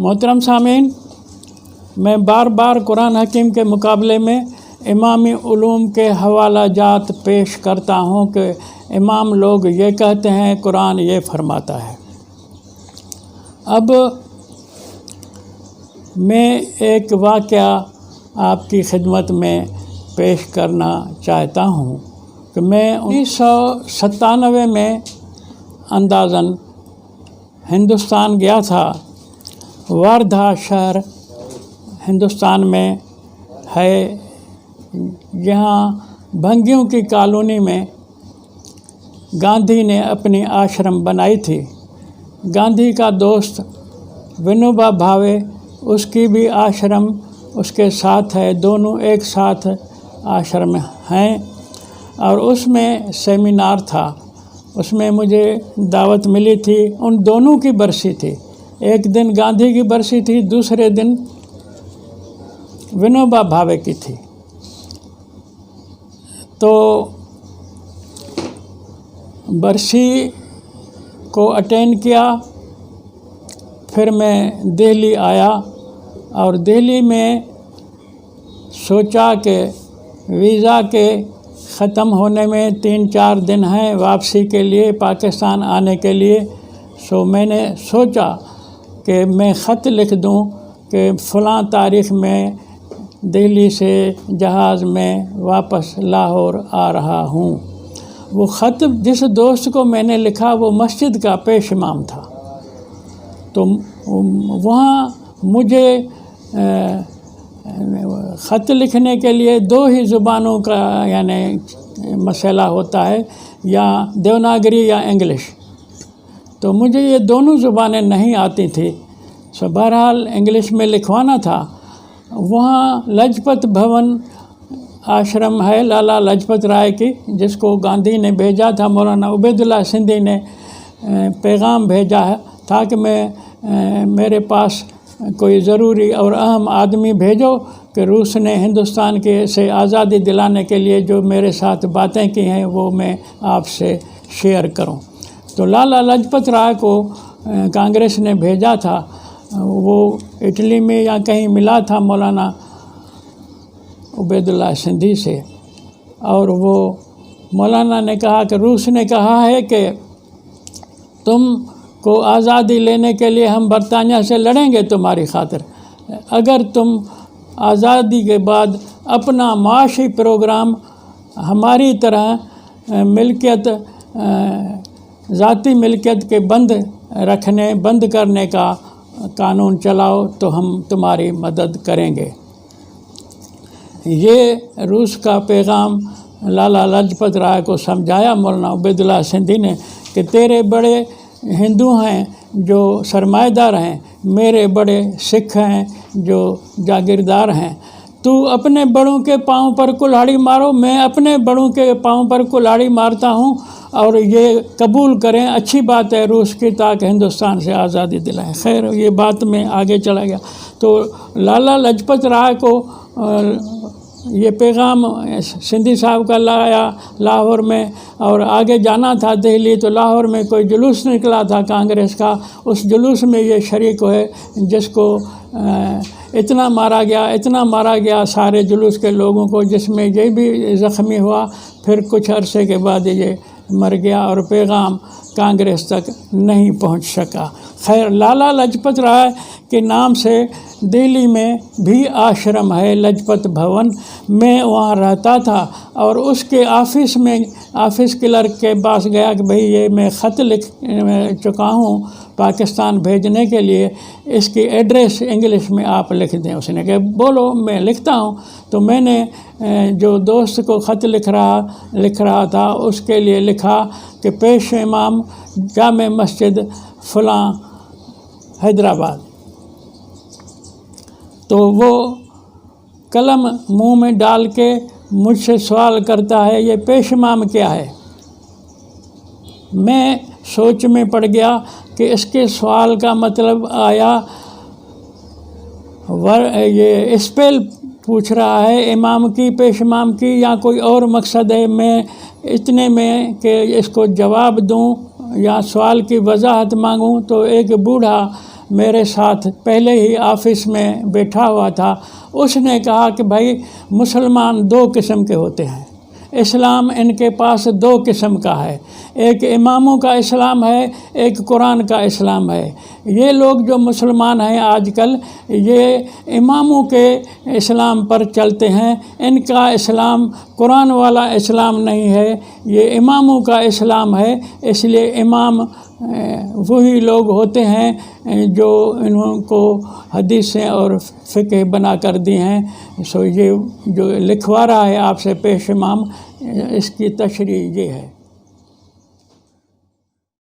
मोहतरम सामीन, मैं बार बार कुरान हकीम के मुकाबले में इमामी उलूम के हवाला जात पेश करता हूँ कि इमाम लोग ये कहते हैं, कुरान ये फरमाता है। अब मैं एक वाक़या आपकी खिदमत में पेश करना चाहता हूँ कि मैं 1997 में अंदाज़न हिंदुस्तान गया था। वर्धा शहर हिंदुस्तान में है। यहाँ भंगियों की कॉलोनी में गांधी ने अपनी आश्रम बनाई थी। गांधी का दोस्त विनोबा भावे, उसकी भी आश्रम उसके साथ है, दोनों एक साथ आश्रम हैं। और उसमें सेमिनार था, उसमें मुझे दावत मिली थी। उन दोनों की बरसी थी, एक दिन गांधी की बरसी थी, दूसरे दिन विनोबा भावे की थी। तो बरसी को अटेंड किया। फिर मैं दिल्ली आया और दिल्ली में सोचा कि वीज़ा के ख़त्म होने में 3-4 दिन हैं वापसी के लिए, पाकिस्तान आने के लिए। सो मैंने सोचा कि मैं ख़त लिख दूं कि फ़लाँ तारीख़ में दिल्ली से जहाज़ में वापस लाहौर आ रहा हूँ। वो ख़त जिस दोस्त को मैंने लिखा वो मस्जिद का पेश इमाम था। तो वहाँ मुझे ख़त लिखने के लिए 2 ही ज़ुबानों का यानी मसला होता है, या देवनागरी या इंग्लिश। तो मुझे ये दोनों ज़ुबानें नहीं आती थी। सो बहरहाल इंग्लिश में लिखवाना था। वहाँ लजपत भवन आश्रम है लाला लजपत राय की, जिसको गांधी ने भेजा था। मौलाना उबैदुल्लाह सिंधी ने पैगाम भेजा है था कि मेरे पास कोई ज़रूरी और अहम आदमी भेजो कि रूस ने हिंदुस्तान के से आज़ादी दिलाने के लिए जो मेरे साथ बातें की हैं वो मैं आपसे शेयर करूं। तो लाला लजपत राय को कांग्रेस ने भेजा था। वो इटली में या कहीं मिला था मौलाना उबैदुल्लाह सिंधी से, और वो मौलाना ने कहा कि रूस ने कहा है कि तुम को आज़ादी लेने के लिए हम बरतानिया से लड़ेंगे तुम्हारी खातिर, अगर तुम आज़ादी के बाद अपना माशी प्रोग्राम हमारी तरह मिल्कियत ज़ाती मिल्कियत के बंद करने का कानून चलाओ तो हम तुम्हारी मदद करेंगे। ये रूस का पैगाम लाला लाजपत राय को समझाया मौलाना उबैदुल्लाह सिंधी ने कि तेरे बड़े हिंदू हैं जो सरमाएदार हैं, मेरे बड़े सिख हैं जो जागीरदार हैं। तू अपने बड़ों के पाँव पर कुल्हाड़ी मारो, मैं अपने बड़ों के पाँव पर कुल्हाड़ी मारता हूँ, और ये कबूल करें, अच्छी बात है रूस की, ताकि हिंदुस्तान से आज़ादी दिलाएं। खैर ये बात में आगे चला गया। तो लाला लाजपत राय को ये पैगाम सिंधी साहब का लाया लाहौर में, और आगे जाना था दिल्ली। तो लाहौर में कोई जुलूस निकला था कांग्रेस का, उस जुलूस में ये शरीक हुए, जिसको इतना मारा गया सारे जुलूस के लोगों को, जिसमें ये भी ज़ख्मी हुआ। फिर कुछ अरसे के बाद ये मर गया और पैगाम कांग्रेस तक नहीं पहुंच सका। खैर, लाला लाजपत राय के नाम से दिल्ली में भी आश्रम है लजपत भवन। मैं वहाँ रहता था और उसके ऑफिस क्लर्क के पास गया कि भाई ये मैं ख़त लिख चुका हूँ पाकिस्तान भेजने के लिए, इसकी एड्रेस इंग्लिश में आप लिख दें। उसने कहा बोलो, मैं लिखता हूँ। तो मैंने जो दोस्त को ख़त लिख रहा था उसके लिए लिखा कि पेश इमाम जामे मस्जिद फलां हैदराबाद। तो वो कलम मुंह में डाल के मुझसे सवाल करता है, ये पेश इमाम क्या है? मैं सोच में पड़ गया कि इसके सवाल का मतलब आया ये स्पेल पूछ रहा है इमाम की, पेश इमाम की, या कोई और मकसद है। मैं इतने में कि इसको जवाब दूं या सवाल की वजाहत मांगूं तो एक बूढ़ा میرے ساتھ پہلے ہی آفس میں بیٹھا ہوا تھا، اس نے کہا کہ بھائی مسلمان دو قسم کے ہوتے ہیں، اسلام ان کے پاس دو قسم کا ہے، ایک اماموں کا اسلام ہے، ایک قرآن کا اسلام ہے۔ یہ لوگ جو مسلمان ہیں آج کل، یہ اماموں کے اسلام پر چلتے ہیں، ان کا اسلام قرآن والا اسلام نہیں ہے، یہ اماموں کا اسلام ہے۔ اس لیے امام وہی لوگ ہوتے ہیں جو انہوں کو حدیثیں اور فقہ بنا کر دی ہیں۔ سو یہ جو لکھوا رہا ہے آپ سے پیش امام، اس کی تشریح یہ ہے۔